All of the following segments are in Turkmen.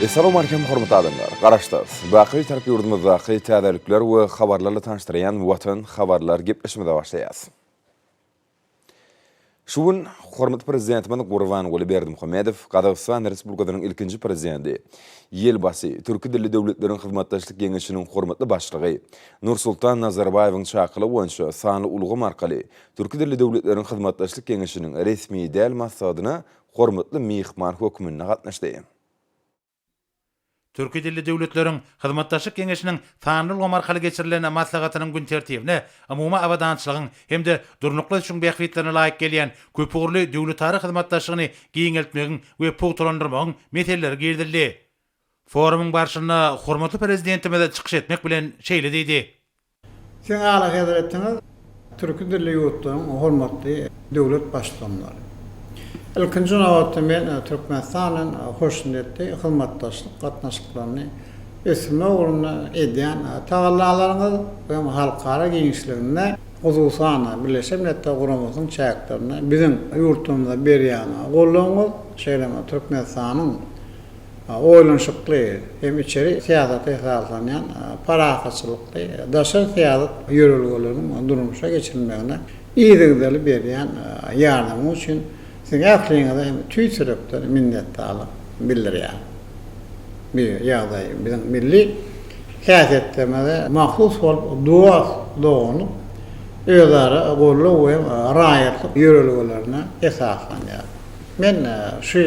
Assalamu alaikum hormatly adamlar. Garaşdar. Baqy tarap yurdumyzdaki täzelikler we habarlarla tanıştıran Watan habarlar gepleşmede başlaýas. Şuun hormatly prezidentimiz Gurbanguly Berdimuhammedow Qazaqstan Respublikasynyň ilkinji prezidenti, Ýelbasy, Türki dilli döwletleriň hyzmatdaşlyk geňeşiniň hormatly başlygy Nursultan Nazarbayewiň çakyly boýunça sany ulgam arkaly Türki dilli döwletleriň hyzmatdaşlyk geňeşiniň resmi däl maksadyna hormatly mihman hökümine gatnaşdy. Türki dilli döwletleriň hyzmatdaşlyk geňeşiniň tanrıl markaly geçirilen maslahatynyň gün tertibine, umumy awadançylygyň hemde durnuklar üçin beýikliklerine laýyk gelýän köpügürli döwletary hyzmatdaşlygyny giňeltmegiň we pogtalandyrmagyň meselleri girdildi. Forumyň barşyna hormatly prezidentimiz çykyş etmek bilen şeýle diýdi. Sen ala hazretiniz Türki dilli ýurtlaryň hormatly döwlet başlanmary. İlkinci navbatda men Türkmenistanyň hoşnutly hyzmatdaşlyk gatnaşyklaryny ösürme uğruna edýän tagallalaryňyz we halkara giňişlerine hususan Birleşik Milletler Guramasynyň çäklerini bizim ýurtymyzda berýän gollaňyz şeýleme Türkmenistanyň oýlanşykly hem içeri siýasat esaslanan parahatçylykly daşary siýasat ýörelgelerini durmuşa geçirilmegine ýygyly berýän ýardamy üçin Siňäkliňizde hem tüýsürekler minnetdarlyk bildirýär. Bir ýagdaý bizim milli häsiýetlerimize mahsus bolup dua dogany özleri gollaw we raýatlyk ýörelgelerine esaslanýar. Men şu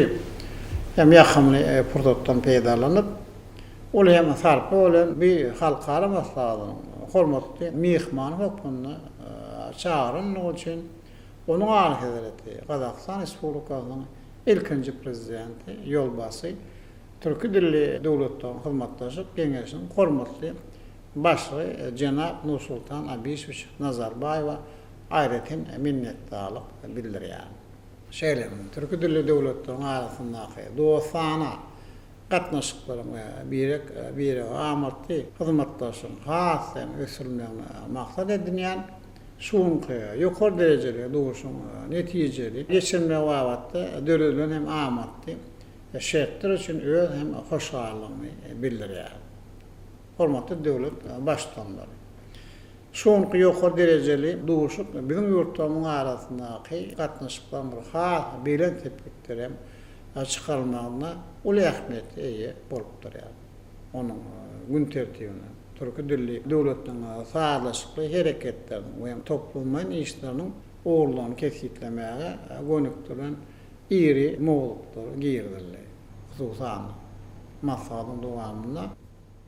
hem ýakymly pursatdan peýdalanyp ol hem sarpy bolan bir halkara maslahatyny hormatly mihman hökümine çağırmak üçin Onun arkadareti Qazaqstan Respublikasynyň ilkinji prezidenti Ýelbasy Türki dilli döwletleriniň hyzmatdaşlyk geňeşiniň hormatly başlygy Jenap Nursultan Abişowicz Nazarbayewa aýratyn minnetdarlyk bildirýär. Şeýlemi Türki dilli döwletleriň arasyndaky dostana gatnaşyklaryň biri amatly hyzmatdaşlyk has hem ösürmegine maksat edilýän şuňky ýokary derejeli duşun netijeli geçirme wagtda döwletler hem amatly şertler üçin öz hem hoşallygyny bildirýär. Hormatly döwlet başdanlary. Şuňky ýokary derejeli duşuk bizim ýurtlarymyň arasyndaky gatnaşyklaryň bir has bilen tepkikler hem çykarylmagyna uly ähmiýet eýe bolup durýar. Onuň gün tertibine Türki dilli döwletleriň sağlaşykly hereketlerini we toplumyň işleriniň orlugyny kesitlemäge gönükdiren iri moğulluklar girdildi. Hususan masadyň dowamında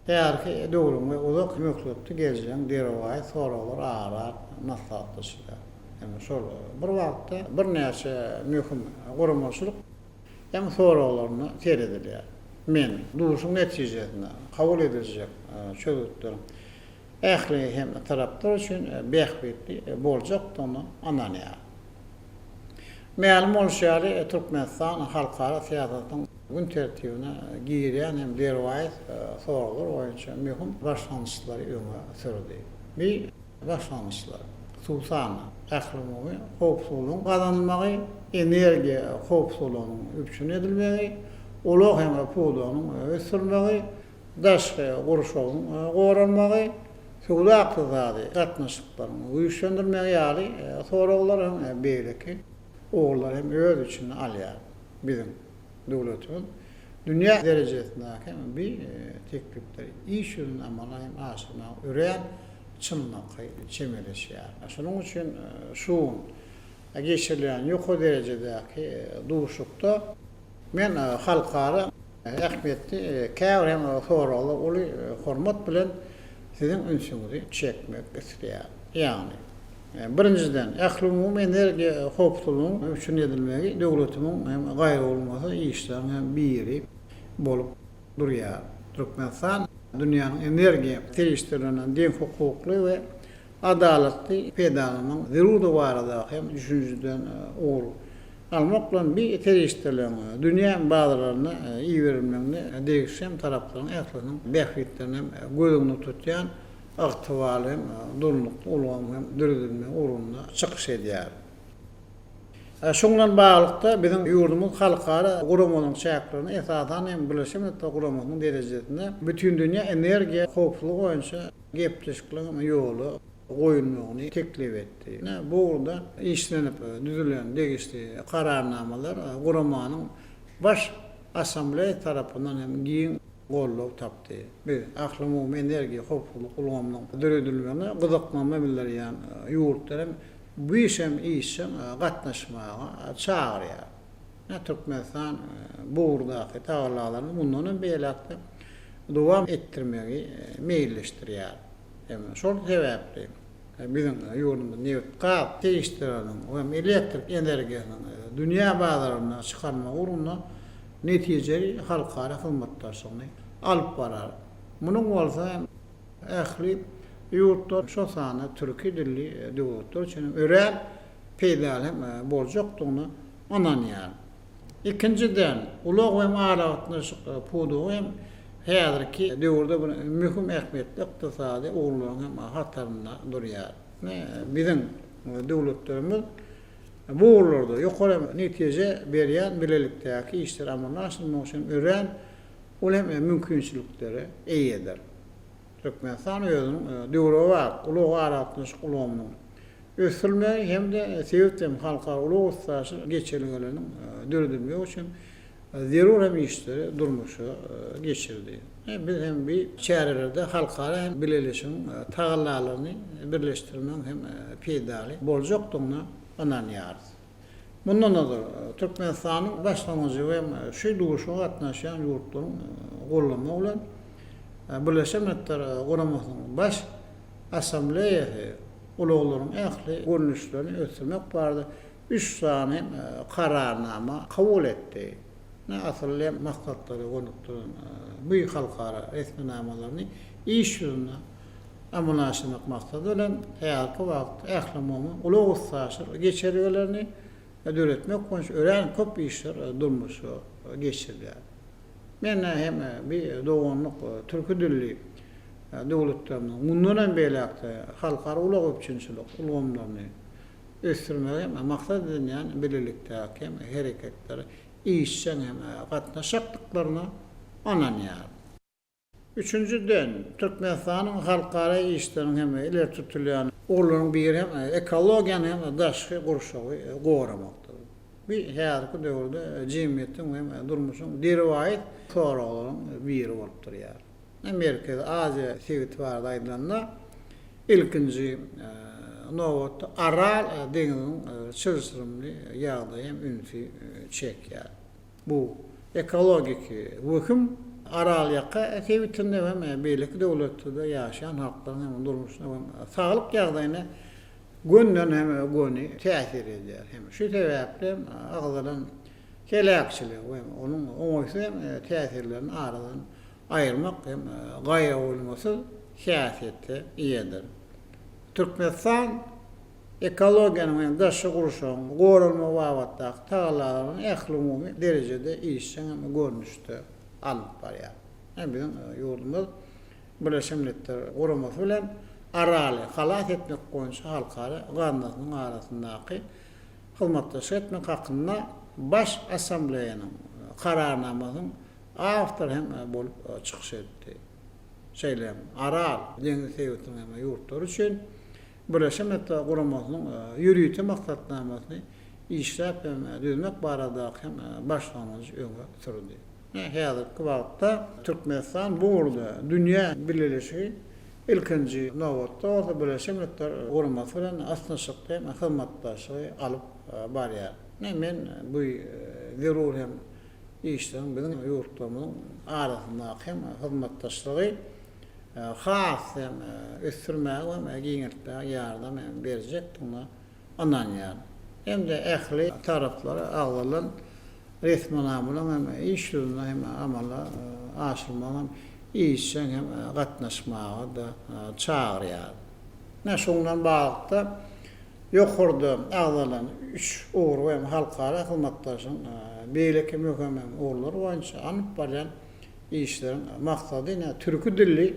härki döwrüň we uzak möhletde gelýän dereway soralar arar maslahatdaşlar. Hem şol bir wagtda bir näçe möhüm guramaçylyk hem soralarny seredilýär. Men duşun netijesinde kabul edilecek çözütlerim ähli hem taraplar üçin beýiklikli boljak onu anlanýar. Ma'lum bolýary Türkmenistan halkara siýasatyň gün tertibine girýän hem derwayt soralar boýunça möhüm başlanýşlary öňe sürdi. Bir başlanýşlar hususan ähli howpsuzlygyň gazanylmagy, energiýa howpsuzlygynyň üçin edilmegi, Ulu hem pudanyň ösürmegi, daşky guruşagyň goranmagy, suwda aqtady gatnaşyklaryň güýçlendirmegi ýaly soraglary beýleki ogullar hem öz üçin alýar. Bizim döwletimiz dünýä derejesindäki bir teklipleri iş ýoluna amala hem aşyna ören çynlyky çemeleşýär. Şonuň üçin şu geçirilen ýokary derejedäki duşukda men halkara ähmiýetli käwrem soraly uly hormat bilen sizin ünsüňizi çekmek isleýär. Ýagny birinciden ähli umumy energiýa howpsuzlygyň üçin edilmegi döwletimiň hem gaýry bolmasy işleriň hem biri bolup durýar. Türkmenistan dünýäniň energiýa terişleriniň deň hukukly we adalatly peýdalanyň zerurdy barada hem düşünjeden ol almakla bir terişlerine, dünya bağlarına iyi verilmekle değişen tarafların etrafının beğitlerinin gözünü tutan aktivalin, durluk, olağan, dürüdülme uğruna çıkış ediyar. Şoňdan baglyqda bizim ýurdumyz halkara guramanyň şäherlerini esasan hem Birleşik Milletler guramanyň derejesinde bütün dünýä energiýa howpsuzlygy boýunça gepleşikliň ýoly goýulmagyny teklip etdi. Burada işlenip düzülen degişli kararnamalar guramanyň baş assambleýa tarapyndan hem giň gollap tapdy. Bir ahlymyň energiýa howpsuzlyk ulgamynyň döredilmegine gyzyklanma bilýär ýani ýurtlarym bu işem işem gatnaşmaga çağırýar. Türkmenistan buğurdaky tagalarlaryny bundan beýlekde dowam etdirmegi meýilleşdirýär. Şol sebäpli bizim ýurdumyz neft gaz teşkilatlarynyň we elektrik energiýasynyň dünýä bazaryna çykarma urunda netijeli halkara hyzmatdaşlygyny alyp barar. Munyň bolsa ähli ýurtlar şo sany türki dilli döwletler üçin ören peýdalym boljokdygyny ananýar. İkinciden ulaq we ma'lamatnaşyk pudugy hem häzirki döwürde bir mühim ähmiýetli ykdysady ugrularyň hatarynda durýar. Bizim döwletlerimiz bu ugrlarda ýokary netije berýän bilelikdäki işler amalga aşyrmak üçin ören ulem mümkinçilikleri eýedir. Türkmenistan özüniň döwrüne ulaq aratnaşyk ulamynyň ösülmegi hem de sebepden halkara ulaq ustaşy geçirilgelerini döredilmegi üçin zerur hem işleri durmuşy geçirdi. Biz hem bir çärelerde halkara hem bileşiň tagallalaryny birleşdirmek hem peýdaly boljokdygyny ananýarys. Bundan öňe Türkmenistanyň başlanýy we şu duşa gatnaşan ýurtlaryň gollama bilen Birleşik Milletler Guramanyň baş assambleýasy ulaglaryň ähli görnüşlerini ötürmek barada 3 sany kararnama kabul etdi. Asly maksatlary gonukdyran bu halkara resminamalaryny iş ýoluna amallaşdyrmak maksady bilen häzirki wagt ählimimi ulag ustaşy geçirgelerini döretmek boýunça ören köp işler durmuşy geçirýär. Men hem bir doganlyk türki dilli döwletleriniň mundan beýlekde halkara ulag öpçünçilik ulgamlaryny ösürmegi maksat edilýän bilelikdäki hereketleri işçen hem gatnaşyklyklaryna ananýar. Üçüncüden Türkmenistanyň halkara işleriň hem iler tutulan orlaryň biri hem ekologiýany hem daşky gurşagy goramakdyr. Bir häzirki döwürde jemgyýetiň hem durmuşyň derewayt soraglaryň biri bolup durýar. Merkezi Aziya Sewitbarda aýdylanda ilkinji Nowat Aral deňiziň çylsyrymly ýagdaýy hem ünfi çekýär. Bu ekologik wöküm Aral ýaka Sewitinde hem beýleki döwletde ýaşaýan halklaryň hem durmuşyna hem saglyk ýagdaýyna gönden hem göni täsir edýär. Hem şu sebäple agzalan kelekçilik we onuň oňaýsy täsirlerini aradan aýyrmak hem gaýa bolmasy häsiýetde iýedir. Türkmenistan ekologiýanyň hem daşy gurşagyň gorulma wagtda tagallalaryny ähli derejede işçiň hem görnüşde alyp barýar. Bizim ýurdumyz Birleşik Milletler Guramasy bilen Araly halat etmek boýunça halkara gandasynyň arasyndaky hyzmatdaşyk etmek hakynda baş assambleýanyň kararnamasynyň awtor hem bolup çykyş etdi. Şeýlem Aral deňiz sewitiniň ýurtlary üçin Birleşik Milletler Guramasynyň ýürüýte maksatnamasyny işläp hem düzmek baradaky hem başlanýy öňe sürdi. Häzirki wagtda Türkmenistan bu urda dünýä bileşigi ilkinji nowatda Birleşik Milletler Guramasy bilen asnaşykly hem hyzmatdaşlygy alyp barýar. Men bu zerur hem işlerin bizim ýurtlarymyň arasyndaky hem hyzmatdaşlygy has hem ösürmäge hem giňertmäge ýardam berjekdigini ananýar. Hem de ähli taraplara agzalan resminamyň hem iş ýoluna hem amala aşyrmagy işçiň hem gatnaşmagy da çağırýar. Şoňdan bagda ýokurda agzalan 3 ugru hem halkara hyzmatdaşyň beýleki möhüm ugrulary boýunça anyp barýan işleriň maksady türki dilli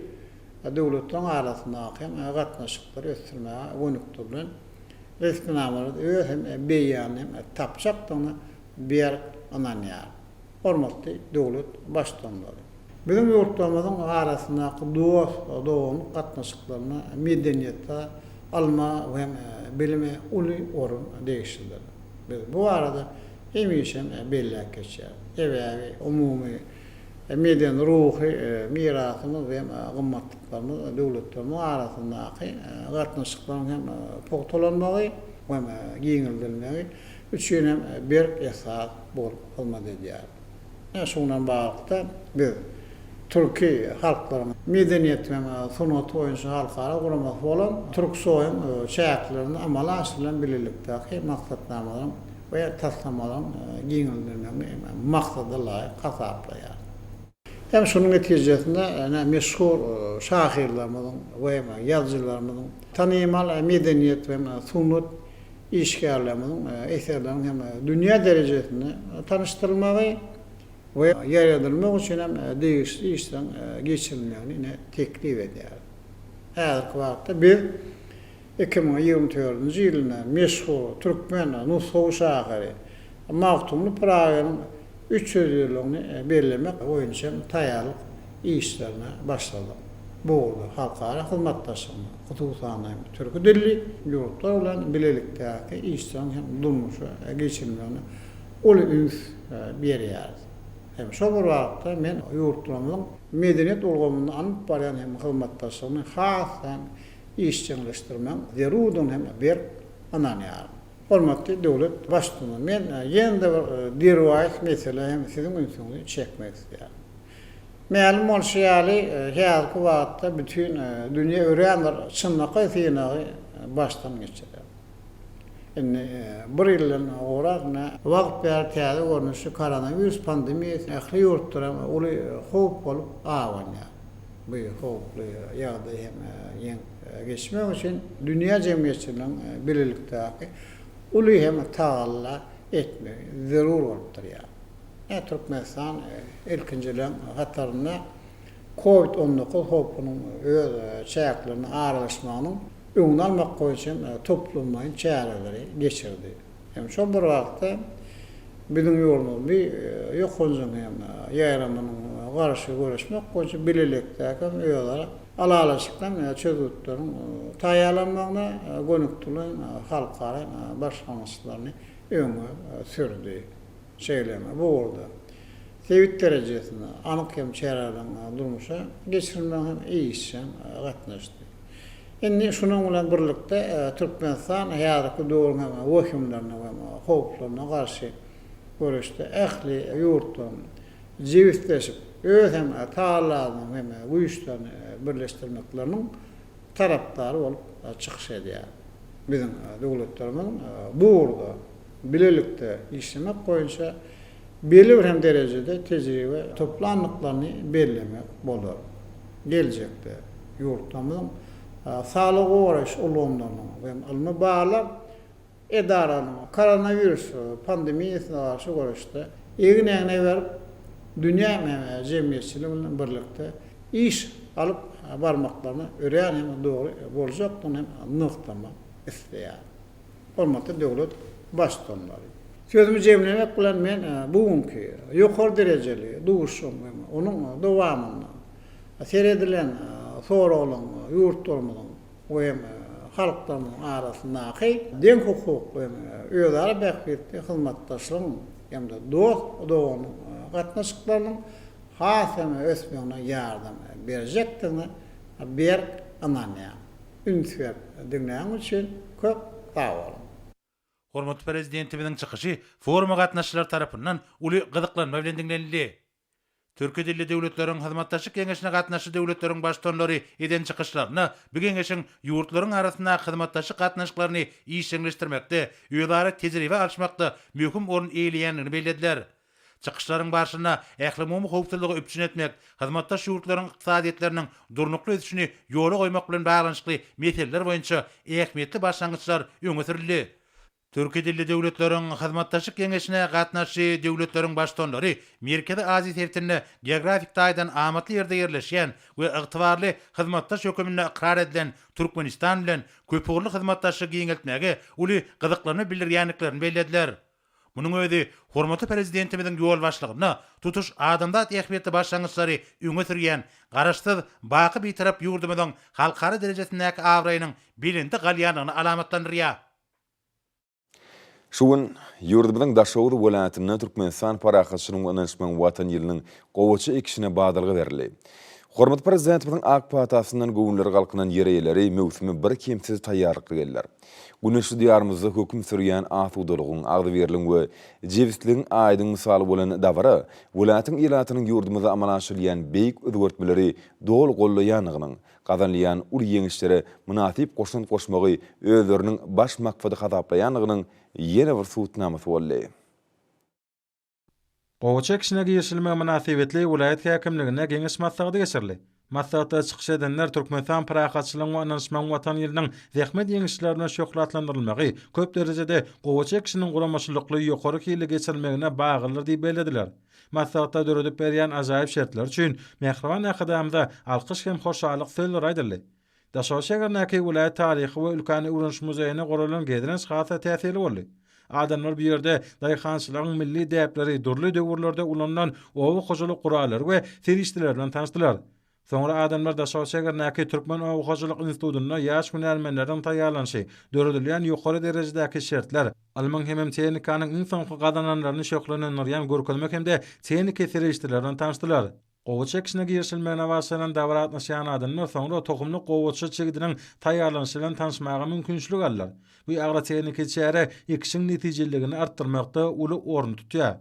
döwletleriň arasyndaky hem gatnaşyklary ösürmäge gönükdi bilen resmi namları öz hem beýan hem tapçakdygyny bir ananýar. Hormatly döwlet başdanlary. Bizim ýurtlarymyzyň arasyndaky dost, gatnaşyklaryna medeniyetde alma we bilime uly orun değişdiler. Bu arada emişem belli geçer. Ebevi umumi meden ruhi mirasymyz we gymmatlyklaryny döwletlerimiz arasyndaky gatnaşyklaryň hem pogtolanmagy we giňildirmegi üçin hem bir esas bolup kalmady diýär. Şundan bagda biz Türkiye halklarının medeniyet ve sunat oyuncu halkara kurulmak olan Türk soyun şäherlerini amala aşyrylan birlikdäki maksatnamaların ve taslamaların giňildirmegi maksady laýyk gasaplaýar. Hem şunun netijesinde meşhur şahyrlaryň we ýazgylarymyň tanymal medeniyet ve sunat işgärlerimizin eserlerinin hem dünya derejesinde tanıştırılmagy ve yaradılmak için hem değişik işten geçirilmelerini teklif edýär. Häzirki wagtda biz 2024 ýylyna meşhur Türkmen Nusow şahyry Maktumly Pragaň 300 ýylyny bellemek boýunça taýýarlyk işlerine başlady. Bu halkara hyzmatdaşlygyny hususany türk dilli ýurtlar bilen bilelikdäki işden hem durmuşa geçirilmelerini uly üns berýär. Hem şu bir wagtda men ýurtlarymyň medeniyet ulgamyny anyp barýan hem hyzmatdaşlygyny hasan işçileşdirmek zerurdyň hem bir ananýar. Hormatly döwlet başlygy, men ýene-de bir dirwayt mesele hem siziň ünsüňizi çekmek istär. Ma'lum bolşýaly häzirki wagtda bütün dünýä öýrenler çynlyka synagy başdan geçirýär. Bir ýyldan orakna wagt bertäze görnüşi koronavirus pandemiýasy ähli ýurtlara uly howp bolup awanýar. Bu howply ýagdaý hem ýeň geçmek üçin dünýä jemgyýetçileriň bilelikdäki uly hem taalla etmek zerur bolup durýar. Türkmenistan ilkinjilen hataryna COVID-19 howpunyň öz çäklerini aralaşmagynyň öňüne almak goýunça toplumyň çäreleri geçirdi. Hem şu bir wagtda bizim ýolumyz bir ýokunjun hem ýaýramynyň garşy görüşmek goýunça bilelikdäki öýlere alalaşykdan çözütlerin taýýarlanmagyna gönükdilen halkara başlanmaçlaryny öňe sürdi. Söyleme bu orada. Sevit derejesinde anyk hem çärelerden durmuşa geçirilmeli hem iýişen gatnaşdy. Indi şunun bilen birlikde Türkmenistan häzirki döwrüň hem wehimlerine we howplaryna garşy görüşde ähli ýurtlaryň jewitleşip öz hem taalaryny hem güýçlerini birleşdirmekleriniň tarapdary bolup çykyş edýär. Bizim döwletlerimiz bu orada bilelikde işlemek boýunça belli bir hem derejede tejribe toplanlyklaryny bellemek bolar. Geljekde ýurtlarymyň sağlygy garaş ulgamlaryny we almy bağlap edaranyň koronavirus pandemiýasyna garşy garaşda egine berip dünýä jemgyýetçiligi bilen birlikde iş alyp barmaklaryny öýrän hem dogry boljakdyny hem nykdamak isleýär. Hormatly döwlet başdanlary. Sözümü jemlemek bilen men bugünkü ýokary derejeli duşum onuň dowamyny seredilen soragyň ýurtlarymyň we halklaryň arasyndaky deň hukuk we öýdara bähbetli hyzmatdaşlygyň hem-de dost gatnaşyklarynyň hasam ösmegine ýardam berjekdigini bir ananýar. Ünswer dinleýän üçin köp sag bolun. Hormatly prezidentimiziň çykyşy foruma gatnaşçylar tarapyndan uly gyzyklanma bilen dinlenildi. Türkiýe dilli döwletleriň hyzmatdaşlyk keňeşine gatnaşy döwletleriň başdanlary eden çykyşlaryna bu keňeşiň ýurtlaryň arasynda hyzmatdaşlyk gatnaşyklaryny iýişleşdirmekde, öýlary tejribe alşmakda möhüm orun eýleýänligini bellädiler. Çykyşlaryň başyna ähli howpsuzlygy öpçün etmek, hyzmatdaş ýurtlaryň ykdysadyetleriniň durnukly ötüşini ýola goýmak bilen baglanyşykly meseleler boýunça ähmiýetli başlangyçlar öňe sürildi. Türkiye dilli döwletleriň hyzmatdaşlyk geňeşine gatnaşy döwletleriň başdanlary Merkezi Aziýa tertinde geografik daýdan amatly ýerde ýerleşýän we ygtybarly hyzmatdaş hökümine ikrar edilen Türkmenistan bilen köpügürli hyzmatdaşlygy giňeltmäge uly gyzyklanyp bildirýänliklerini bellädiler. Munyň özi hormatly prezidentimiziň ýol başlygyna tutuş adamdat ähmiýetli başlangyçlary öňe sürýän garaşsyz baky bitarap ýurdumyzyň halkara derejesindäki awraýynyň bilindi galýanyny alamatlandyrýar. Şuun yurdumyzyň Daşowry welaýatyna Türkmenistan parahatçynyň öňsmen watan ýylynyň gowaçy ekişine badalgy berildi. Hormatly prezidentimiň AK Patasyndan gowunlary galkynan ýereýleri mewsimi bir kimsiz taýýarlykka geldiler. Güneşli diyarımızda höküm sürýän asudalygyň, agdybirligiň we jewistligiň aýdyň misaly bolan dawra, welaýatyň ilatynyň ýurdumyzda amalaşylýan beýik özgertmeleri dol gollaýanygynyň, gazanlaýan uly ýeňişlere munasyp goşun goşmagy özleriniň baş maksady hadaplaýanygynyň ýene bir suwtnamasy boldy. Gowaça kişine girişilme münasibetli vilayet hakimligine geňeş maslahaty geçirildi. Maslahatda çykyş edenler Türkmenistan parahatçylygyň we öňsmen watan ýylynyň zähmet ýeňişlerine şöhratlandyrylmagy, köp derejede gowaça kişiniň guramaçylykly ýokary hili geçirilmegine bagylyr diýip bellädiler. Maslahatda döredip berýän ajaýyp şertler üçin Mehriban akademida alkyş hem hoşalyk söýler aýdyldy. Daşow şäherindäki vilayet taryhy we ülkany urunuş muzeýine guralan gediriş hata täsiri boldy. Adamlar bir ýerde daýhançylaryň milli däpleri durly döwürlerde ulandan owy hojalyk guralary we serişdilerden tanışdylar. Soňra adamlar Daşow şäherindäki Türkmen Owy Hojalyk Institutyna ýaş hünärmenlerden taýýarlanşy, döredilýän ýokary derejedäki şertler, alman hemem tehnikanyň iň soňky gadananlaryny şöhlanýan görkezmek hemde tehnika serişdilerden tanışdylar. Gowaça kişine girişilmegine başlanan dawra atnaşýan adamlar soňra tohumly gowaça çegidiniň taýýarlanyşy bilen tanışmagy mümkinçilik aldylar. Bu agra tehnika çäre ikişiň netijeligini artdyrmakda uly orun tutýar.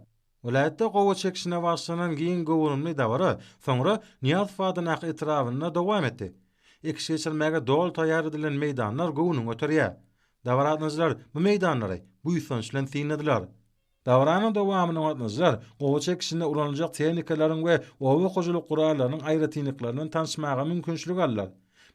Vilayetde gowaça kişine başlanan giň gowunly dawra soňra Niyaz Fadynak etrawyna dowam etdi. Ikişi geçirmäge dol taýýar edilen meýdanlar gowunyň öterýär. Dawra atnaşylar bu meýdanlary bu ýysanç bilen synadilar. Dawranyň dowamyny atnaşylar gowaça kişine ulanjak tehnikalaryň we owy hojalyk guralarynyň aýratynlyklarynyň tanışmagy mümkinçilik aldylar.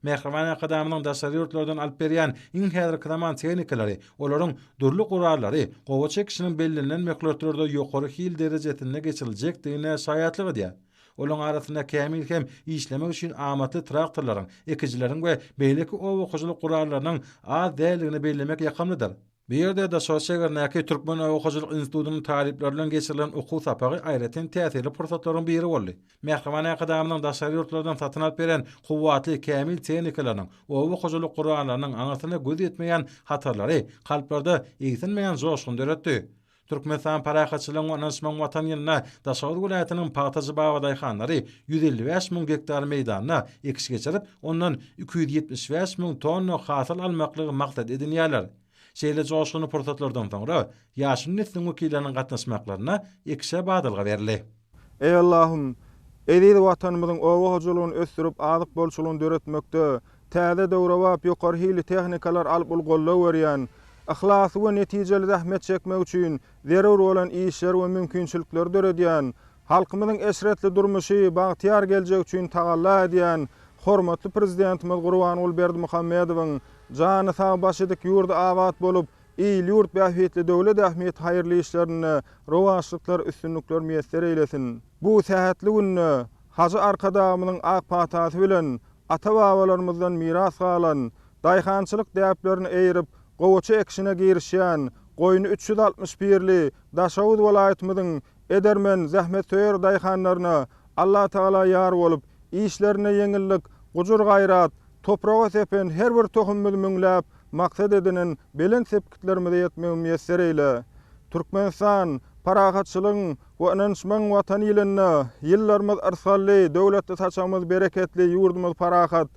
Mehriban akademiyanyň daşary ýurtlardan alyp berýän iň häzirki zaman tehnikalary, olaryň durly gurallary gowaça kişiniň bellilen meklerlerde ýokary hil derejesinde geçiriljekdigine şaýatlyk edýär. Olaryň arasynda kämil hem işlemek üçin amatly traktorlaryň, ekijileriň we beýleki owy hojalyk gurallarynyň az däligini bellemek ýakamlydyr. Bir ýerde de şäherindäki Türkmen Owy Hojalyk Institutynyň talipleriniň geçirilen okuw sapagy aýratyn täsirli pursatlaryň biri boldy. Mehriban akademiyanyň daşary ýurtlardan satyn alyp beren kuwwatly kämil tehnikalaryň, owy hojalyk guralarynyň aňatyna göz etmeýän hatarlary kalplerde eýsenmeýän joşgun döretdi. Türkmenistan parahatçylygyň we öňsmen watan ýylyna Daşowry welaýatynyň Pagtazy baga daýhanlary 155.000 hektar meýdanyna ekiş geçirip, ondan 275.000 tonna hasıl almaklygy maksat edinýärler. Şeýle joşguny pursatlardan soňra ýaşy neslin wekilleriniň gatnaşmaklaryna ekişe badalga berildi. Ey Allahum, edil watanymyzyň owy hojalygyny ösdürip azyk bolşulygyny döretmekde, täze döwrewap ýokary hili tehnikalar alyp ulgollaw berýän, ihlasy we netijeli zähmet çekmek üçin zerur bolan işler we mümkinçilikler döredýän, halkymyzyň eşretli durmuşy bagtyar geljek üçin tagalla edýän hormatly prezidentimiz Gurban Berdimuhammedowyň jany sag başydyk ýurda awat bolup, iýil ýurt bähwetli döwlet ähmiýet haýyrly işlerini, rowaşlyklar, üstünlikler meýesser eýlesin. Bu sähetli günni Hacı Arkadamynyň ak patasy bilen ata-babalarymyzdan miras galan daýhançylyk däplerini eýirip gowaça ekişine girişýän goýuny 361li Daşowry welaýatymyzyň edermen zähmet söýer daýhanlaryna Allah Taala ýar bolup, işlerine ýeňillik, gujur gaýrat, toprağa sepen her bir tohummy müňläp maksat edinen belen sepkitlerimize ýetmegi meýesser eýle. Türkmenistan parahatçylygyň we öňsmen watan ýylyna ýyllarymyz arsally, döwletde saçamyz bereketli ýurdumyz parahat,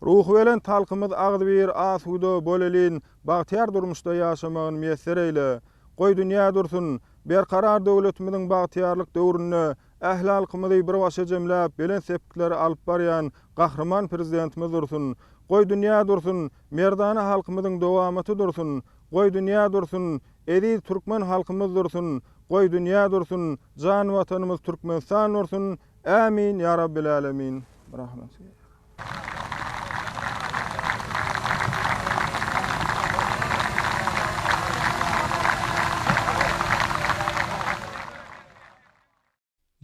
ruhy bilen talkymyz agdyr asuda bolelin bagtyar durmuşda ýaşamagyny meýesser eýle. Goý dünýä dursun, berkarar döwletimiziň bagtyarlyk döwrüne ähli halkymyzy bir başa jemläp belen sepkitleri alyp barýan gahryman prezidentimiz dursun. Goý dünýä dursun, merdana halkymyzyň dowamaty dursun. Goý dünýä dursun, edil türkmen halkymyz dursun. Goý dünýä dursun, jan watanymyz Türkmenistan dursun. Amin ya rabbil alamin. Rahmet.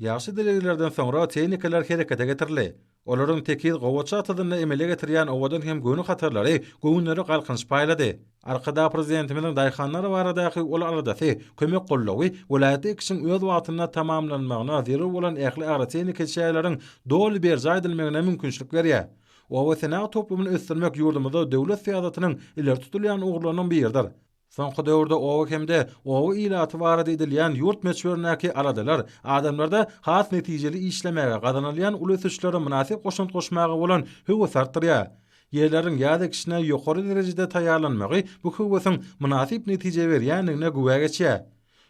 Ýaşy dilegilerden soňra tehnikalar herekete getirildi. Olaryň tekil gowaça atydyny emele getirýän owadan hem göni hatarlary göwnleri galkynç paýlady. Arkada prezidentimiň daýhanlary baradaky ol aradasy kömek gollawy welaýat ikisiň öz wagtyna tamamlanmagyna zerre bolan ähli ara tehnika şäherleriň doly berja edilmegine mümkinçilik berýär. Owa sena toplumyny ösdürmek ýurdumyzda döwlet syýasatynyň ileri tutulýan ugurlarynyň biridir. Soňky döwürde owa hemde owa ilaty barada edilýän ýurt meçhurnäki aradalar adamlarda has netijeli işlemege gadanylýan ulysuşlara münasip goşunt goşmagy bolan höwes artdyrýar. Ýerleriň ýa-da kişine ýokary derejede taýýarlanmagy bu höwesiň münasip netije berýänligine güwe geçýär.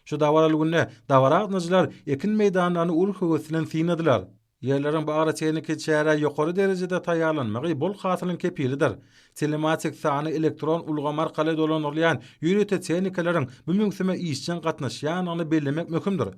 Şu dawaralygynda dawaratnyjylar ekin meýdanlaryny ul höwesinden synadilar. Ýerleriň bagara tehnika şähere ýokary derejede taýýarlanmagy bol hasylyň kepilidir. Telematik sany elektron ulgama arkaly dolanylýan ýürete tehnikalaryň bu müňsime işçen gatnaşýanyny bellemek möhümdir.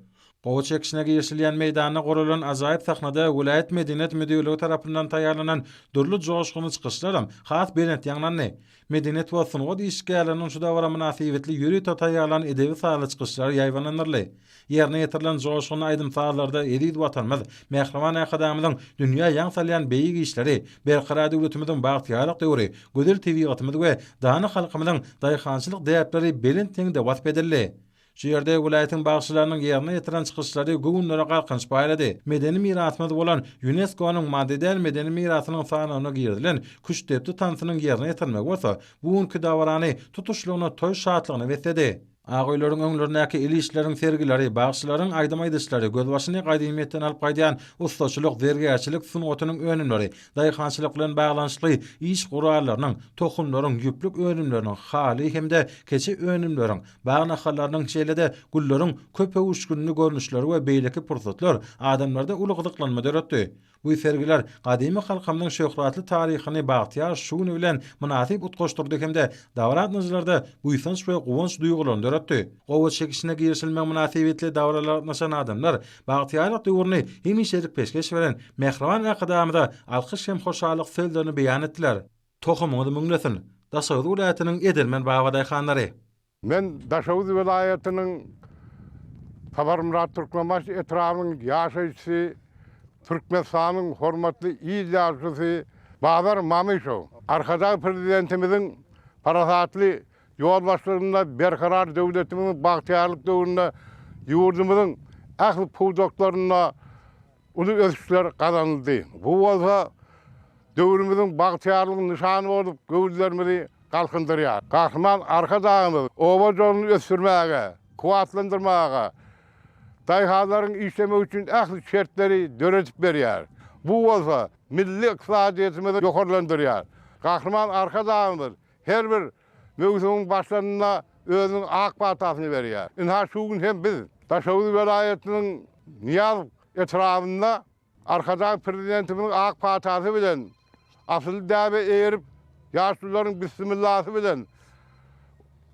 Gowa çekişine geçilýän meýdana goralan ajaýyp sahnada Welaýat Medeniyet Müdürligi tarapyndan taýýarlanan durly joşguny çykyşlaram has beýnet ýaňlandy. Medeniyet we sunuga diýişgärleriň şu dawra münasibetli ýürete taýýarlanan edebi saly çykyşlary ýaýwanlanyrly. Ýerine ýetirilen joşguny aýdym sahalarda edip watanmaz Mähraman akademynyň dünýä ýaň salýan beýik işleri, berqara döwletimiziň bagtyarlyk döwri, gözel tebigatymyz we dany halkymyzyň daýhançylyk däpleri belin teňde wasp edildi. Şu ýerde welaýatyň bagşylarynyň ýerine ýetiren çykyşlary göwnlere galkynç paýlady. Medeni mirasymyz bolan UNESCO-nyň maddedel medeni mirasynyň sanawyna girdilen kuş depdi tansynyň ýerine ýetirmek bolsa, bugunky dawarany tutuşlygyna toý şatlygyny besledi. Agylaryň öňlerindäki ili işleriň sergileri, bagşylaryň aýdym-aýdyşlary, gözbaşyny gaýdymyýetden alyp gaýdýan ustaçylyk, zergärçilik sunugatynyň önümleri, daýhançylyk bilen baglanşykly iş guralarynyň, tohumlaryň, ýüplük önümleriniň, hali hemde keçi önümleriň, bagnahallarynyň şeýlede gullaryň köpe uçgunly görnüşleri we beýleki pursatlar adamlarda ulugdyklanma döretdi. Bu sergiler gadymy halkymyň şöhratly taryhyny bagtyar şuny bilen münasip utgoşdurdy hemde dawaratnyjlarda buýsanç we gowunç duýgularyny döretdi. Gowa çekişine girişilmek münasibetli dawralar naşan adamlar bagtyarlyk döwrüni hemişelik peşkeş beren Mähraman akademyda alkyş hem hoşallyk sözlerini beýan etdiler. Tohumyňyzy müňlesin. Daşawuz welaýatynyň Edelmen Bawa daýhanlary. Men Daşawuz welaýatynyň Tabarmyrat Türkmenbaş etrawynyň ýaşaýçysy Türkmenistanyň hormatly il ýazgysy Bazar Mamışow. Arkada prezidentimiziň parasatly ýol başlarynda berkarar döwletimiň bagtyarlyk döwründe ýurdumyzyň ähli puwdoklaryna uly ösüşler kazanyldy. Bu bolsa döwrümizin bagtyarlygynyň nyşany bolup göwüllerimizi galkındyrýar. Kahraman arkadagymyz owa joluny ösürmäge, kuwatlandyrmaga, daýhalaryň işleme üçin ähli şertleri döretip berýär. Bu bolsa milli iqtisadiýetimizi ýokarlandyrýar. Kahraman arkadagymyz her bir mövzunyň başlarına özüniň ak batasyny berýär. Inha şu gün hem biz Daşawuz welaýatynyň Niyaz etrafynda arkada prezidentimiň ak batasy bilen asyl däbe erip ýaşlylaryň bismillasy bilen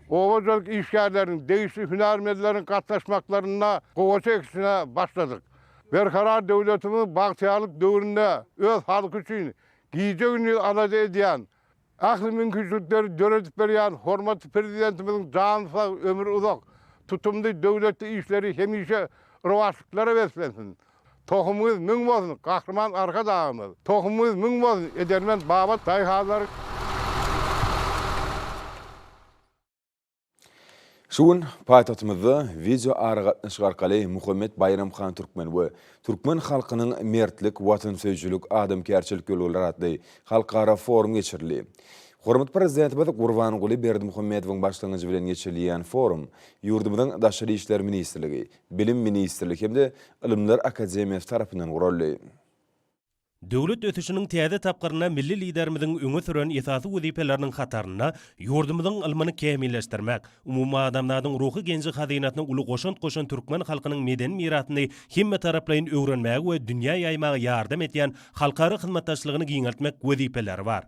owajalyk işgärleriň, değişik hünärmendleriň gatnaşmaklaryna gowa çekişine başladyk. Berkarar döwletimiň bagtyarlyk döwründe öz halky üçin giýjegini alada edýän ahli mümkinçilikleri döretip berýän hormatly prezidentimiziň jansa ömür uzak, tutumly döwletli işleri hemişe rowatlıklara beslensin. Tohumymyz müň bolsun, Kahraman arkadagymyz. Tohumymyz müň bolsun, Edelmen Bawa daýhanlary. Şuun paýtagtymyzda video aragatnaşyk arkaly Muhammed Bayramxan Türkmen we Türkmen halkynyň mertlik, watansöýçilik, adamkärçilik ýolları adly halkara forum geçirildi. Hormat prezidentimiz Gurbanuly Berdimuhammedowyň başlangyjy bilen geçirilýän forum ýurdumyzyň Daşary işler ministrligi, Bilim ministrligi hemde Ilimler Akademiýasy tarapyndan guruldy. Döwlet ötüşiniň täze tapgyryna milli liderimiziň öňe süren esasy wezipeleriniň hataryna ýurdumyzyň ilmini kämilleşdirmek, umumy adamlaryň ruhy genji hazynatyny uly goşant türkmen halkynyň medeni mirasyny himme taraplaryň öwrenmäge we dünýä ýaymagy ýardam etýän halkary hyzmatdaşlygyny giňeltmek wezipeleri bar.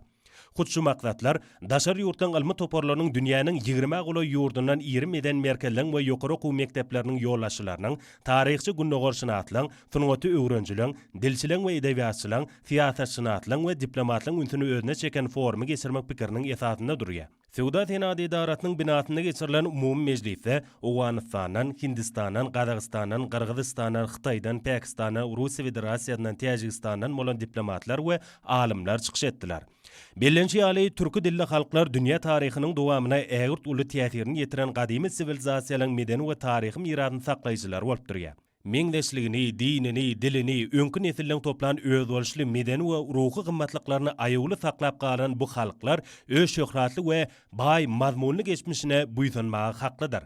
Şu maksatlar daşary ýurtdan ilmi toparlarynyň dünýäniň 20 goly ýurdundan 20 meden merkezleň we ýokary okuw mekdepleriniň ýollaşylarynyň taryhçy günnogorşynatylaryň, sunugaty öwrenjileň, dilçileň we edebiýatçylaryň, siýasatçylaryň we diplomatlaryň ünsüni özüne çeken forumy geçirmek pikiriniň esasyna durýar. Sewda Senat Idaratynyň binasyna geçirilen umumy mejlisde Owganistandan, Hindistandan, Qazaqstandan, Qırgyzstandan, Xitaydan, Pakistandan, Russiýa Federasiýasyndan, Tajikistandan bolan diplomatlar we alimler çykyş etdiler. Bellençi ýaly türkü dilli halklar dünýä taryhynyň dowamyna ägirt uly täsirini ýetiren gadymy sivilizasiýalaryň medeni we taryhy mirasyny saklaýjylar bolup durýar. Meňdeşligini, dinini, dilini, öňkü nesilleň toplan öz bolşly medeni we ruhy gymmatlyklaryny aýagly saklap galan bu halklar öz şöhratly we bay mazmunly geçmişine buýsanmaga haklydyr.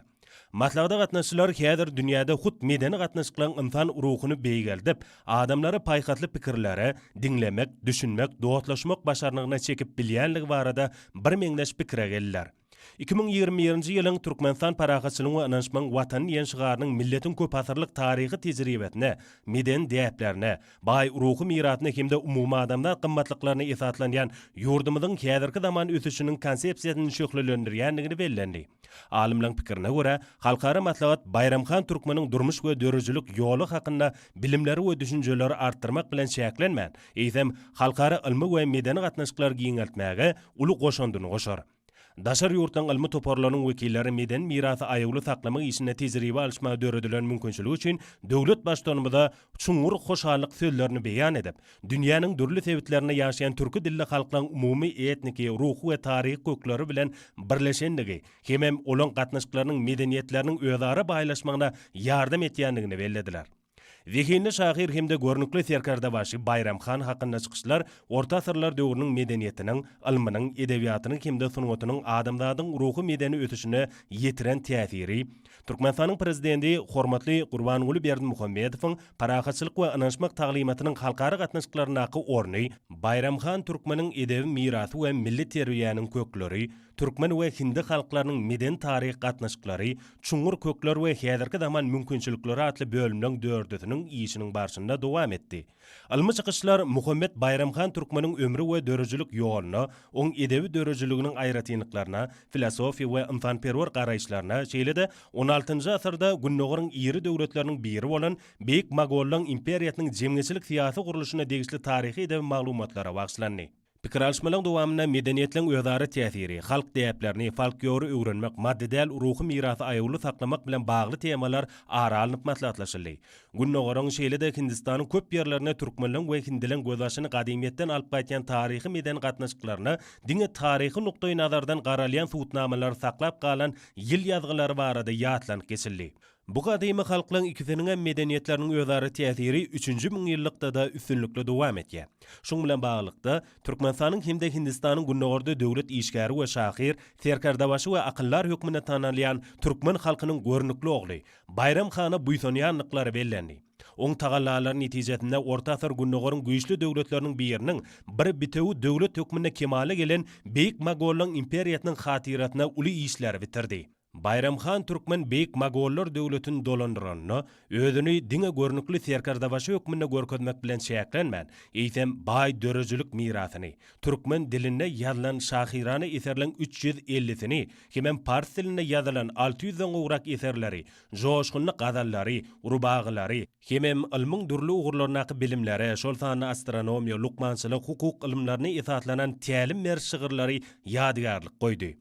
Matlagda gatnaşylar häzir dünýäde hut medeni gatnaşyklaryň insan ruhyny beýgeldip, adamlary paýhatly pikirlere dinlemek, düşünmek, dowatlaşmak başarnygyna çekip bilýänligi barada bir meňdeş pikire geldiler. 2020-nji ýylyň Türkmenistan parahatçylygy we ananşmaň watan ýenşigarynyň milletin köp asyrlyk taryhy tejribetine, meden diýiplerine, bay ruhy mirasyna hemde umumy adamlar gymmatlyklaryna esaslanýan ýurdumyzyň häzirki zaman ösüşiniň konsepsiýasyny şöhrelendirýändigini bellendi. Alimlaryň pikirine görä, halkara maslahat Bayramxan Türkmeniň durmuş we dörejlik ýoly hakynda bilimleri we düşünjeleri artdyrmak bilen şäklenmän, eýsem halkara ilmi we medeni gatnaşyklar giňeltmäge uly goşandyny goşar. Daşar ýurtlaryň ilmi toparlarynyň wekilleri meden mirasy aýagly saklamak işine tejribe alşmagy döredilen mümkinçiligi üçin döwlet başdanymyda çuňur hoşallyk sözlerini beýan edip, dünýäniň dürli sebitlerine ýaşaýan türkü dilli halklaryň umumy etniki, ruhy we taryhy kökleri bilen birleşendigi, hemem olan gatnaşyklarynyň medeniýetleriniň özara baýlaşmagyna ýardam etýändigini bellediler. Zihinli şahir hemde görnükli serkarda başı Bayramxan hakkında çıkışlar orta asırlar döwrüniň medeniýetiniň, ilminiň, edebiýatynyň hemde sunuwatynyň adamlaryň ruhy medeni ötüşine ýetiren täsiri, Türkmenistanyň prezidenti hormatly Gurbanuly Berdimuhammedowyň parahatçylyk we ananşmak taglimatynyň halkara gatnaşyklarynaky orny, Bayramxan Türkmeniň edebi mirasy we milli terbiýanyň kökleri, Türkmen we Hindi halklarynyň meden taryhy gatnaşyklary, çuňur kökler we häzirki zaman mümkinçilikleri atly bölümniň dördüsiniň işiniň barşynda dowam etdi. Ilmi çykyşlar Muhammed Bayramxan Türkmeniň ömrü we dörejilik ýoluny, oň edebi dörejiliginiň aýratynlyklaryna, filosofiýa we insanperwer garaýşlaryna, şeýle-de 16-njy asyrda günnägiriň iri döwletleriniň biri bolan Beýik Mogollan imperiýasynyň jemgyçilik syýasy guruluşyna degişli taryhy edebi maglumatlara bagşlandy. Pikir alşmalaryň dowamyna medeniýetliň özara täsiri, halk diýiplerini, folklory öwrenmek, maddedäl ruhy mirasy aýagly saklamak bilen bagly temalar aralanyp maslahatlaşyldy. Günnägiriň şeýle-de Hindistanyň köp ýerlerine türkmenliň we hindileň gözaşyny gadymyýetden alyp gaýtan taryhy meden gatnaşyklaryna diňe taryhy nukdaý nazardan garalýan suwutnamalar saklap galan ýyl ýazgylary barada ýatlanyp geçildi. Bu gadymy halklaryň ikisiniň medeniýetleriniň özara täsiri 3-nji müňýyllykda da üstünlikle dowam etýär. Şoň bilen baglykda Türkmenistanyň hemde Hindistanyň günnägerde döwlet işgäri we şahir, serkardabaşy we akyllar hökmüne tanalýan türkmen halkynyň görnükli ogly Bayramxana buýsanýanlyklary bellendi. Oň tagallalaryň netijesinde orta asır günnägiriň güýçli döwletleriniň biriniň bir bitewi döwlet hökmüne kemale gelen Beýik Mogollan imperiýasynyň hatiratyna uly işler bitirdi. Bayramxan Türkmen Beýik Mogollar döwletini dolandyranyny, özüni diňe görnükli serkardabaşy hökmüne görkezmek bilen şäklenmän, eýsem baý dörejilik mirasyny, türkmen diline ýazylan şahirany eserleň 350-sini, hemem fars diline ýazylan 600-den gowrak eserleri, joşgunly gazallary, urbagylary, hemem ilmiň dürli ugurlaryna bilimleri, şol sany astronomiýa, lukmançylyk, hukuk ilmlaryny esatlanan tälim mer şygyrlary ýadygarlyk goýdy.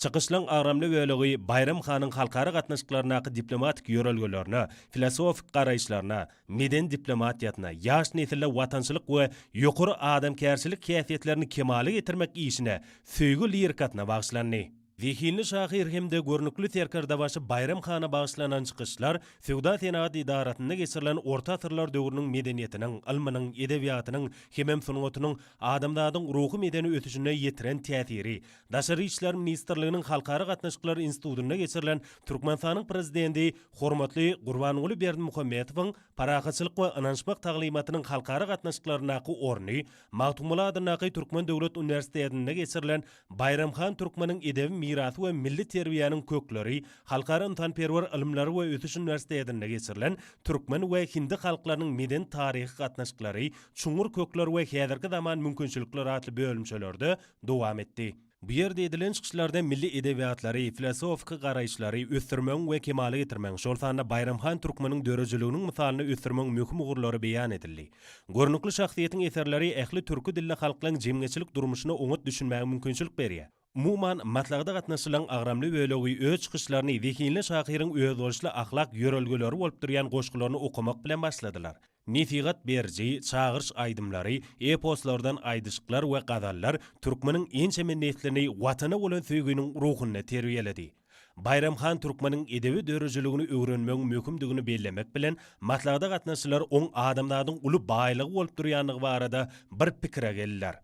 Çykyşlaryň aramly bölegi Bayramxanyň halkara gatnaşyklaryna, diplomatik ýörelgelerini, filosofik garaýşlaryna, meden diplomatiýatyna, ýaş nesille watançylyk we ýokary adamkärçilik käsiýetlerini kemale getirmek işine söýgü lirikatyna bagşlandy. Zihinli şahir hemde görnükli serkardabaşy Bayramxana bagşlanan çykyşlar Sewda Senat idaratyna geçirilen orta asyrlar döwrüniň medeniýetiniň, ilminiň, edebiýatynyň, hemem sunuwatynyň adamlaryň ruhy medeni ötüşine ýetiren täsiri, Daşary işler ministrliginiň halkara gatnaşyklar institutyna geçirilen Türkmenistanyň prezidenti hormatly Gurbanuly Berdimuhammedowyň parahatçylyk we ananşmak taglimatynyň halkara gatnaşyklarynaky orny, Magtumul adynaky Türkmen Döwlet Uniwersitetinde geçirilen Bayramxan Türkmeniň edebi mirasy we milli terbiýanyň kökleri, halkara insanperwer ilimleri we ötüş uniwersitetinde geçirilen türkmen we hindi halklarynyň meden taryhy gatnaşyklary, çuňur kökler we häzirki zaman mümkinçilikleri atly bölümçelerde dowam etdi. Bu ýerde edilen çykyşlarda milli edebiýatlary, filosofik garaýşlary ösdürmeň we kemale getirmeň, şol sanda Bayramxan Türkmeniň dörejiliginiň misalyny ösdürmeň möhüm ugurlary beýan edildi. Görnükli şahsiýetiň eserleri ähli türkü dilli halklaryň jemgyçilik durmuşyna oňat düşünmäge mümkinçilik berýär. Umuman matlagda gatnaşylan agramly bölegi öz çykyşlaryny Wekinli şahyryň öz bolşly ahlak ýörelgeleri bolup durýan goşgularyny okumak bilen başladylar. Netigat berji, çağırş aýdymlary, eposlardan aýdyşyklar we gadallar türkmeniň ençe minnetlerini watana bolan söýgüniň ruhuny terbiýeledi. Bayramxan Türkmeniň edebi dörejligini öwrenmek mümkindigini bellemek bilen matlagda gatnaşylar oň adamlaryň uly baýlygy bolup durýanlygy barada bir pikire geldiler.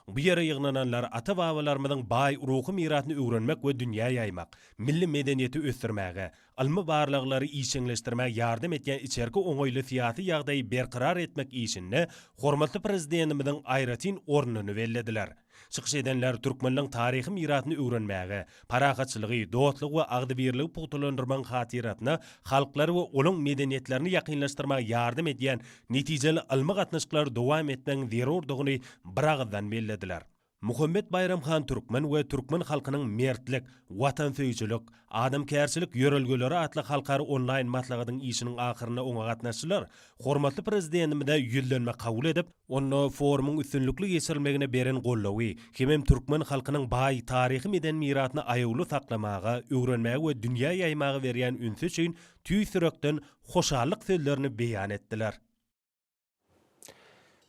Bu yere yığınanlar ata-babalarymyzyň baý ruhy miratyny öwrenmek we dünýä ýaymak, milli medeniýeti ösdürmäge, almy barlyklary işeňleşdirmäge ýardam etýän içerki oňoýly syýasy ýagdaýy berqarar etmek işinde hormatly prezidentimiziň aýratyn ornuny bellediler. Çykyş edenler türkmenliň taryhy miratyny öwrenmäge, paragatçylygy, dostlygy we agdybirligi pugtlandyrmaň hatiratyna halklary we olaň medeniýetlerini ýakynlaşdyrmaga ýardam edýän netijeli almy gatnaşyklar dowam etmeň zerurdygyny bir agzdan bellediler. Muhammed Bayramxan Türkmen we Türkmen halkynyň mertlik, watansöýçilik, adamkärçilik ýörelgeleri atly halkary online matlagadyň işiniň ahyryna oňa gatnaşdylar. Hormatly prezidentimide ýüllenme kabul edip, onu forumyň üstünlükli geçirilmegine beren gollawy, hemem Türkmen halkynyň baý taryhy meden miratyny aýawly saklamaga, öwrenmäge we dünýä ýaymaga berýän ünsü üçin tüýsürekden hoşallyk sözlerini beýan etdiler.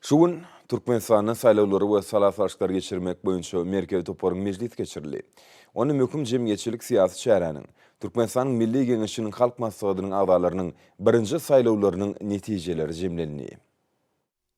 Şugun Türkmenistanyň saýlawlary we salaslaşyklar geçirmek boýunça merkezi toporyň meclis geçirildi. Onu möhüm jemgyýetçilik syýasy şäheriniň Türkmenistanyň Milli Geňeşiniň halk maslahatynyň agdalarynyň birinji saýlawlarynyň netijeleri jemlendi.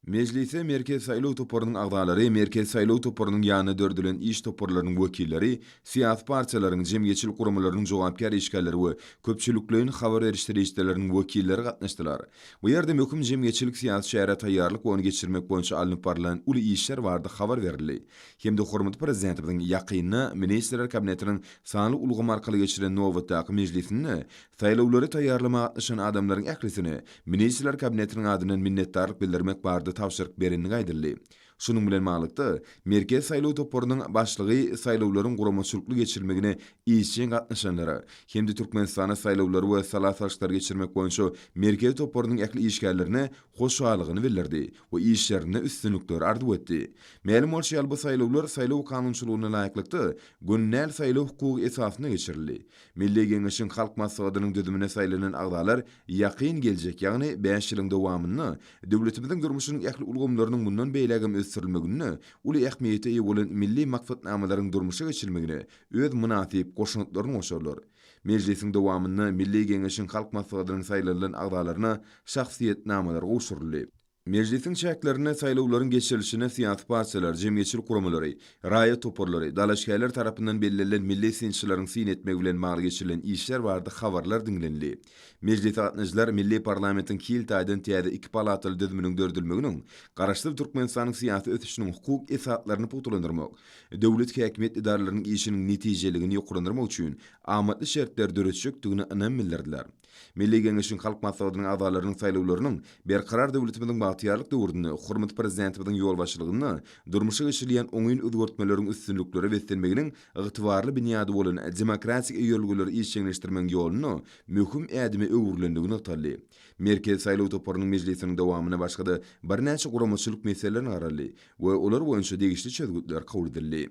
Meclise merkez saýlaw toporynyň agdalary, merkez saýlaw toporynyň ýanyna dördülen iş toporlarynyň wekilleri, syýasy partiýalarynyň jemgyýetçilik gurumlarynyň jogapkar işgärleri we köpçülikliň habar berişdirýärläriniň wekilleri gatnaşdylar. Bu ýerde möhüm jemgyýetçilik syýasy şäherine taýýarlyk we onu geçirmek boýunça alınıp barılan uly işler bardy habar berildi. Hemde hormatly prezidentimiň ýakyny ministrler kabinetiniň sanly ulgamy arkaly geçiren nowatdaky meclisinde saýlawlary taýýarlama gatnaşan adamlaryň ählisini ministrler kabinetiniň adynyň minnetdarlyk bildirmek bardy tapşyryk berenini gaýdyrly. Şunun bilen maglykda merkez saýlaw toporynyň başlygy saýlawlaryň guramaçylykly geçirilmegine işçiň gatnaşanlara, hemde Türkmenistana saýlawlary we salaslaşyklar geçirmek boýunça merkez toporynyň ähli işgärlerine hoşalygyny bildirdi we işlerine üstünlükler ardy etdi. Ma'lum bolýar bu saýlawlar saýlaw kanunçylygyna laýyklykda günnäl saýlaw hukuky esasyna geçirildi. Milli Geňeşiň halk maslahatynyň düzümine saýlanan agdalar ýakyn geljek, ýagny 5 ýylyň dowamyny döwletimiziň durmuşynyň ähli ulgamlarynyň bundan beýlegem ösdürilmegine, uly ähmiýeti ýa bolan milli maksatnamalaryň durmuşa geçirilmegine öz münasip goşunutlaryny oşarlar. Meclisiň dowamyny Milli Geňeşiň halk maslahatynyň saýlanan agdalaryna şahsiýetnamalar goşuruldy. Meclisiň çäklerine saýlawlaryň geçirilişine syýasy partiýalar, jemgyýetçilik gurumlary, raýat toporlary, dalaşgärler tarapyndan bellilen milli sinçilaryň syn etmegi bilen maňa geçirilen işler bardy habarlar dinlenildi. Meclis gatnaşyjylar milli parlamentiň kil taýdan täze 2 palataly düzüminiň dördülmeginiň garaşdyryp Türkmenistanyň syýasy ötüşiniň hukuk esatlaryny pugtlandyrmak, döwlet häkimet idaralarynyň işiniň netijeligini ýokurlandyrmak üçin amatly şertler döretjekdigini ynam bildirdiler. Milli Geňeşiň halk maslahatynyň agdalarynyň saýlawlarynyň berkarar döwletimiziň bagtyarlyk döwründe hormatly prezidentimiziň ýolbaşçylygyna durmuşa geçirilen oňyn özgertmeleriň üstünlükleri beslenmeginiň ygtybarly binýady bolan demokratik ýolguly işçiňleşdirmek ýoluny möhüm ädimi öwürlendigini ýaly. Merkez saýlaw toporynyň meclisiniň dowamyna başga da birnäçe guramaçylyk meselelerini garaly we olar boýunça degişli çözgütler kabul edildi.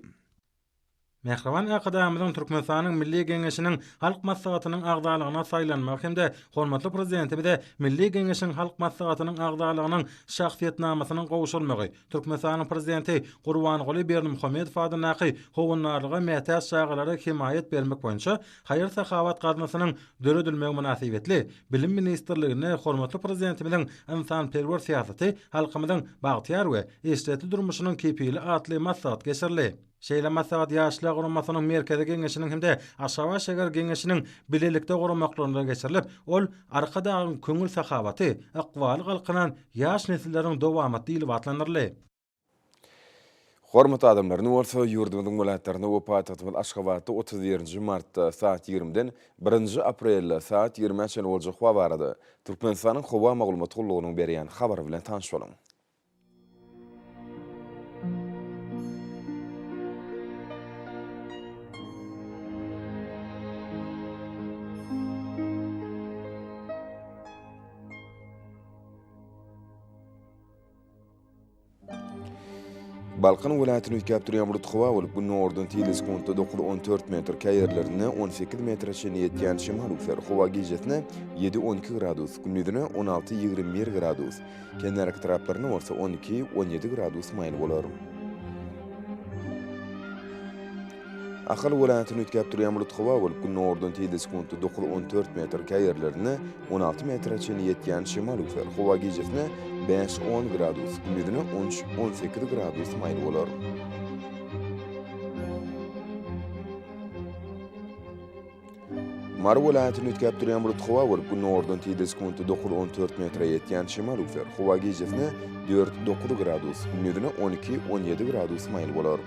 Mehriban akadamyzyň Türkmenistanyň Milli Geňeşiniň halk maslahatynyň agdalygyna saýlanmak hemde hormatly prezidentimize Milli Geňeşiň halk maslahatynyň agdalygynyň şahsiýetnamasynyň gowşulmagy, Türkmenistanyň prezidenti Gurbanguly Berdimuhammedow adynaky howunlarlyga mätäç şagalary himayet bermek boýunça haýır sahawat garnasynyň döredilmegi münasibetli bilim ministrligine hormatly prezidentimiziň insanperwer syýasaty halkymyzyň bagtyar we estetli durmuşynyň kepili atly maslahat geçirildi. Şeýle maslahat ýaşlar guramasynyň merkezi geňeşiniň hemde aşawa şeger geňeşiniň bilelikde guramaklaryna geçirilip, ol arkadagyň köňül sahawaty, akwaly galkynan ýaş nesilleriň dowamat diýilip atlanyrly. Hormatly adamlar, bolsa ýurdumyzyň welaýatlaryna we paýtagtymyz Aşgabatda 31 martda saat 20-den 1 aprel saat 20-çe boljak hawa barady. Türkmenistanyň hawa maglumat gullugynyň berýän habar bilen tanyş bolan. Balkan vilayetini ýitgäp durýan bulut hawa bolup bu nordun teleskopda 9-14 metr käýerlerine 18 metrçe ýetýän şemal ufer hawa gijetine 7-12 gradus, gündüzine 16-21 gradus, kenarki taraplaryna bolsa 12-17 gradus maýl bolar. Ahal vilayetini ýitgäp durýan bulut hawa bolup bu nordun teleskopda 9-14 metr käýerlerine 16 metrçe ýetýän şemal ufer hawa gijetine 5-10 gradus, gündüzine 13-18 gradus maýl bolar. Mar vilayetini ýitgäp durýan bulut hawa bolup bu nordun teleskopda 9-14 metre ýetýän şemal ufer hawa gijetine 4-9 gradus, gündüzine 12-17 gradus maýl bolar.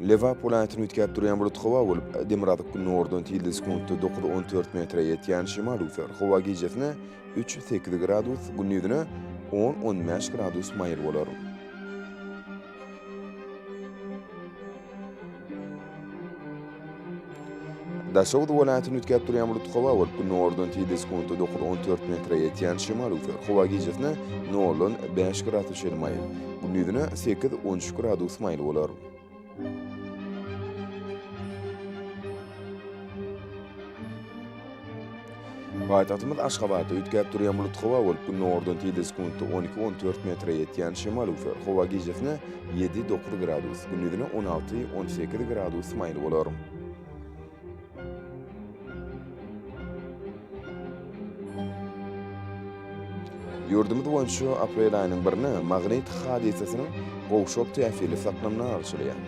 Levap vilayetini ýitgäp durýan bulut hawa bolup Demiradyk nordun teleskopda 9-14 metre ýetýän şemal ufer hawa gijetine 3-8 gradus, gündüzine 10-15 gradus maýl bolar. Daşowd vilayetini ýitgäp durýan bulut hawa bolup nordun teleskopda 9-14 metre ýetýän şemal ufer hawa gijetine 0-5 gradus maýl, gündüzine 8-13 gradus maýl bolar. Paytahtymyz Aşgabatda ýitgäp durýan bulut hawa bolup bu nordun teleskopda 12-14 metre ýetýän şemal ufer hawa gijetine 7-9 gradus, gündüzine 16-18 gradus maýl bolar. Ýurdumyz boýunça aprel aýynyň 1-ni magnit hadisesiniň gowşap täsiri saklanyna alşylýar.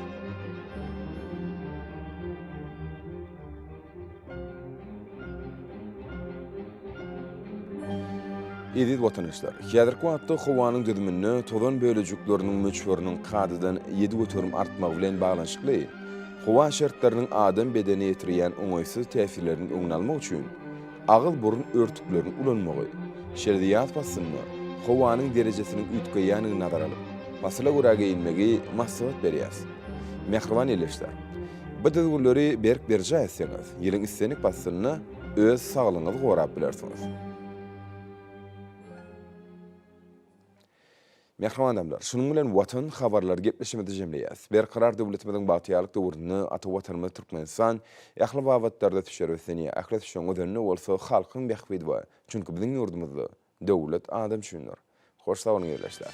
Edid watandaşlar, häzirki wagtda howanyň düzümini tozan bölejikleriniň möçberiniň kadydan 7 götürüm artmagy bilen baglanşykly. Howa şertleriniň adam bedeni ýetirýän oňaýsyz täsirlerini öňüne almak üçin agyl burun örtüklerini ulanmagy, şerdiýat basyny, howanyň derejesiniň üýtgeýäniňi nazar alyp, basyla görä geyinmegi maksat berýär. Mehriban eleşler. Bu düzgünleri berk berje etseňiz, ýylyň istenik basyny öz saglygyňyzy gorap bilersiňiz. Mehriban adamlar, şunun bilen watan habarlar gepleşmede jemleýäs. Berqarar döwletimiziň batýalyk döwrüni ata watanymyz Türkmenistan ähli wagtlarda teşerrüsini ähli şoňa dönne bolsa halkyň behbidi bar. Çünki biziň ýurdumyzda döwlet adam düşünür. Hoş sağ olun ýerleşler.